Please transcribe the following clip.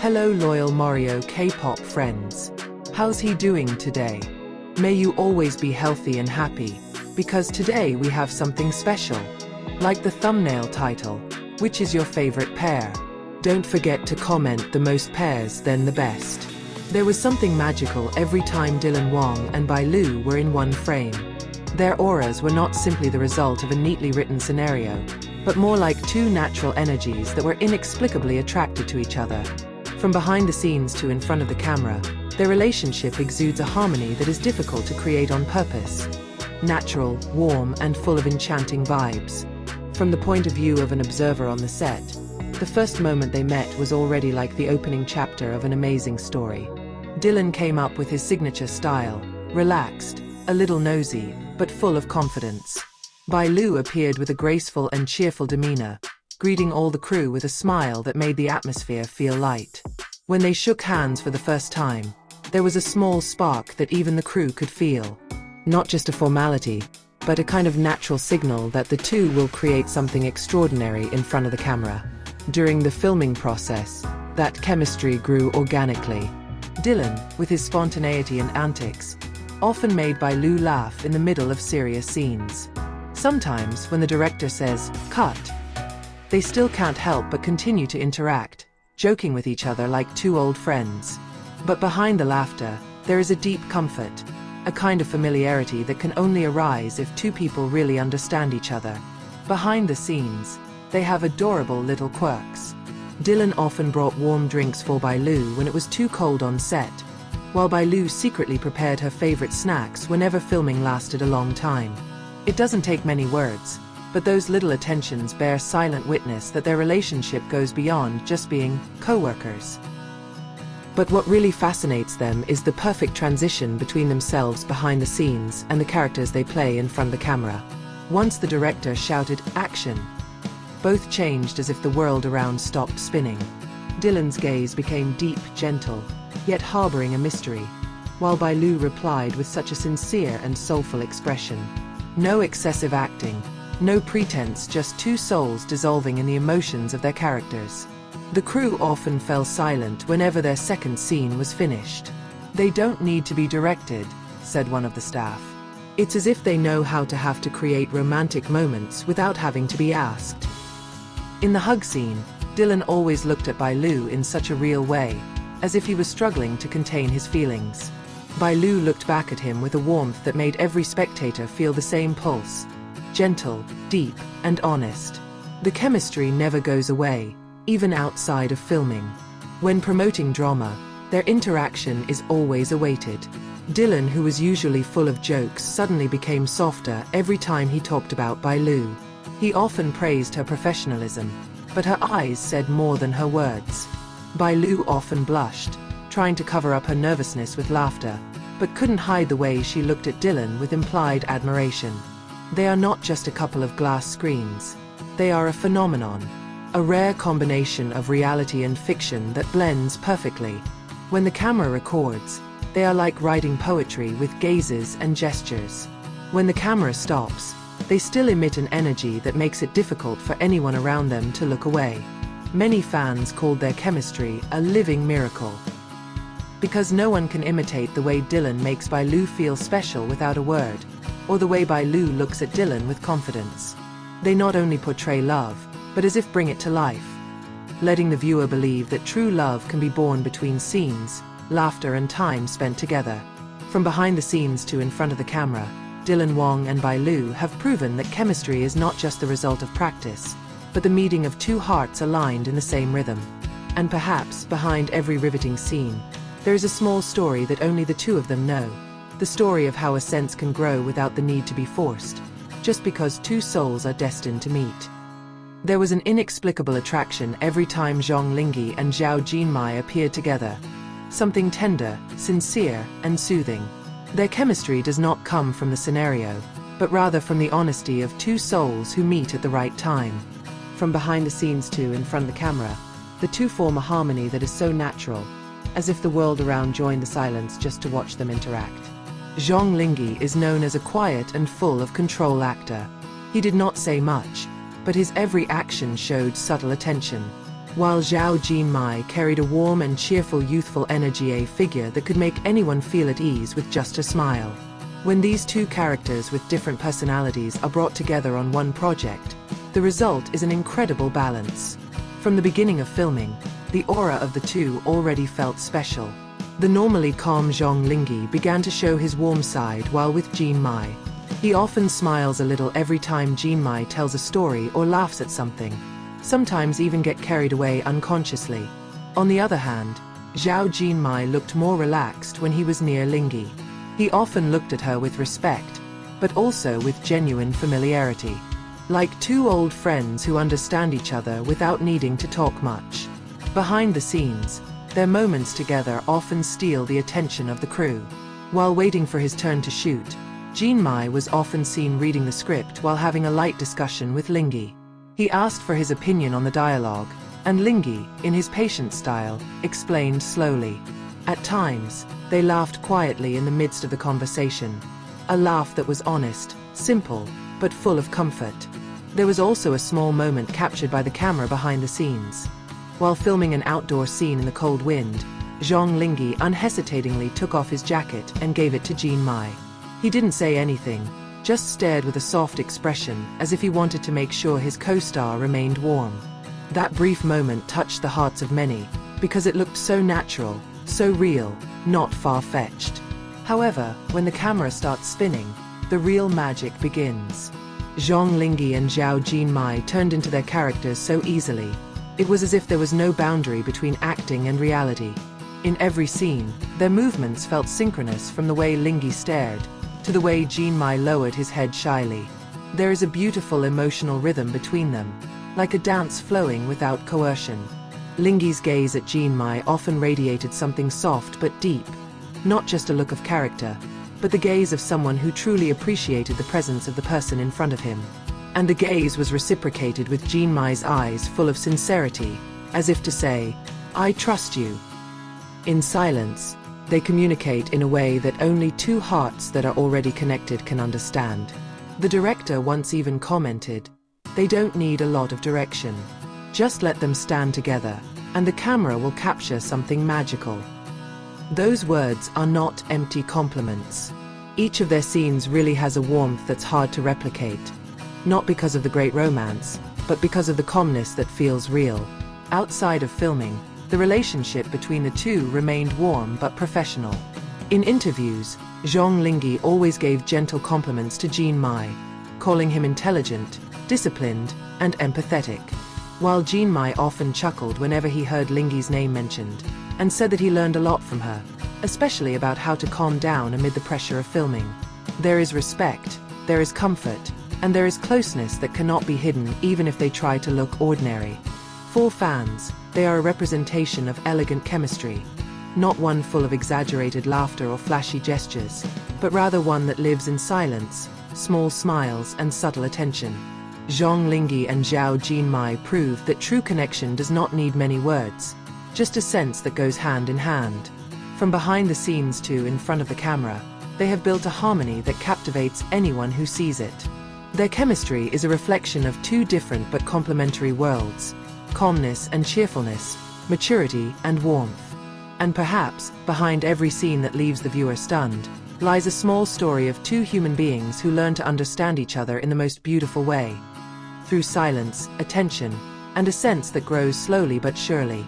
Hello loyal Mario K-pop friends. How's he doing today? May you always be healthy and happy, because today we have something special. Like the thumbnail title, which is your favorite pair? Don't forget to comment the most pairs then the best. There was something magical every time Dylan Wang and Bai Lu were in one frame. Their auras were not simply the result of a neatly written scenario, but more like two natural energies that were inexplicably attracted to each other. From behind the scenes to in front of the camera, their relationship exudes a harmony that is difficult to create on purpose. Natural, warm, and full of enchanting vibes. From the point of view of an observer on the set, the first moment they met was already like the opening chapter of an amazing story. Dylan came up with his signature style, relaxed, a little nosy, but full of confidence. Bai Lu appeared with a graceful and cheerful demeanor, greeting all the crew with a smile that made the atmosphere feel light. When they shook hands for the first time, there was a small spark that even the crew could feel. Not just a formality, but a kind of natural signal that the two will create something extraordinary in front of the camera. During the filming process, that chemistry grew organically. Dylan, with his spontaneity and antics, often made Bai Lu laugh in the middle of serious scenes. Sometimes, when the director says, "Cut," they still can't help but continue to interact, joking with each other like two old friends. But behind the laughter, there is a deep comfort, a kind of familiarity that can only arise if two people really understand each other. Behind the scenes, they have adorable little quirks. Dylan often brought warm drinks for Bai Lu when it was too cold on set, while Bai Lu secretly prepared her favorite snacks whenever filming lasted a long time. It doesn't take many words, but those little attentions bear silent witness that their relationship goes beyond just being co-workers. But what really fascinates them is the perfect transition between themselves behind the scenes and the characters they play in front of the camera. Once the director shouted, "Action!" both changed as if the world around stopped spinning. Dylan's gaze became deep, gentle, yet harboring a mystery, while Bai Lu replied with such a sincere and soulful expression. No excessive acting, no pretense, just two souls dissolving in the emotions of their characters. The crew often fell silent whenever their second scene was finished. "They don't need to be directed," said one of the staff. "It's as if they know how to have to create romantic moments without having to be asked." In the hug scene, Dylan always looked at Bai Lu in such a real way, as if he was struggling to contain his feelings. Bai Lu looked back at him with a warmth that made every spectator feel the same pulse. Gentle, deep, and honest. The chemistry never goes away, even outside of filming. When promoting drama, their interaction is always awaited. Dylan, who was usually full of jokes, suddenly became softer every time he talked about Bai Lu. He often praised her professionalism, but her eyes said more than her words. Bai Lu often blushed, trying to cover up her nervousness with laughter, but couldn't hide the way she looked at Dylan with implied admiration. They are not just a couple of glass screens. They are a phenomenon, a rare combination of reality and fiction that blends perfectly. When the camera records, they are like writing poetry with gazes and gestures. When the camera stops, they still emit an energy that makes it difficult for anyone around them to look away. Many fans called their chemistry a living miracle. Because no one can imitate the way Dylan makes Bai Lu feel special without a word, or the way Bai Lu looks at Dylan with confidence. They not only portray love, but as if bring it to life, letting the viewer believe that true love can be born between scenes, laughter and time spent together. From behind the scenes to in front of the camera, Dylan Wang and Bai Lu have proven that chemistry is not just the result of practice, but the meeting of two hearts aligned in the same rhythm. And perhaps, behind every riveting scene, there is a small story that only the two of them know. The story of how a sense can grow without the need to be forced, just because two souls are destined to meet. There was an inexplicable attraction every time Linghe and Jinmai appeared together. Something tender, sincere, and soothing. Their chemistry does not come from the scenario, but rather from the honesty of two souls who meet at the right time. From behind the scenes to in front of the camera, the two form a harmony that is so natural, as if the world around joined the silence just to watch them interact. Linghe is known as a quiet and full of control actor. He did not say much, but his every action showed subtle attention. while Zhao Jinmai carried a warm and cheerful youthful energy, a figure that could make anyone feel at ease with just a smile. When these two characters with different personalities are brought together on one project, the result is an incredible balance. From the beginning of filming, the aura of the two already felt special. The normally calm Zhong Linghe began to show his warm side, while with Jinmai, he often smiles a little every time Jinmai tells a story or laughs at something, sometimes even get carried away unconsciously. On the other hand, Zhao Jinmai looked more relaxed when he was near Linghe. He often looked at her with respect, but also with genuine familiarity. Like two old friends who understand each other without needing to talk much. Behind the scenes, their moments together often steal the attention of the crew. While waiting for his turn to shoot, Jinmai was often seen reading the script while having a light discussion with Linghe. He asked for his opinion on the dialogue, and Linghe, in his patient style, explained slowly. At times, they laughed quietly in the midst of the conversation. A laugh that was honest, simple, but full of comfort. There was also a small moment captured by the camera behind the scenes. While filming an outdoor scene in the cold wind, Zhong Linghe unhesitatingly took off his jacket and gave it to Jinmai. He didn't say anything, just stared with a soft expression, as if he wanted to make sure his co-star remained warm. That brief moment touched the hearts of many, because it looked so natural, so real, not far-fetched. However, when the camera starts spinning, the real magic begins. Zhong Linghe and Zhao Jinmai turned into their characters so easily. It was as if there was no boundary between acting and reality. In every scene, their movements felt synchronous, from the way Linghe stared to the way Jinmai lowered his head shyly. There is a beautiful emotional rhythm between them, like a dance flowing without coercion. Linghe's gaze at Jinmai often radiated something soft but deep, not just a look of character, but the gaze of someone who truly appreciated the presence of the person in front of him. And the gaze was reciprocated with Jinmai's eyes full of sincerity, as if to say, "I trust you." In silence, they communicate in a way that only two hearts that are already connected can understand. The director once even commented, "They don't need a lot of direction. Just let them stand together, and the camera will capture something magical." Those words are not empty compliments. Each of their scenes really has a warmth that's hard to replicate. Not because of the great romance, but because of the calmness that feels real. Outside of filming, the relationship between the two remained warm but professional. In interviews, Zhong Linghe always gave gentle compliments to Jinmai, calling him intelligent, disciplined, and empathetic. While Jinmai often chuckled whenever he heard Linghe's name mentioned, and said that he learned a lot from her, especially about how to calm down amid the pressure of filming. There is respect, there is comfort, and there is closeness that cannot be hidden even if they try to look ordinary. For fans, they are a representation of elegant chemistry, not one full of exaggerated laughter or flashy gestures, but rather one that lives in silence, small smiles, and subtle attention. Zhong Linghe and Zhao Jinmai proved that true connection does not need many words, just a sense that goes hand in hand. From behind the scenes to in front of the camera, they have built a harmony that captivates anyone who sees it. Their chemistry is a reflection of two different but complementary worlds: calmness and cheerfulness, maturity and warmth. And perhaps, behind every scene that leaves the viewer stunned, lies a small story of two human beings who learn to understand each other in the most beautiful way. Through silence, attention, and a sense that grows slowly but surely.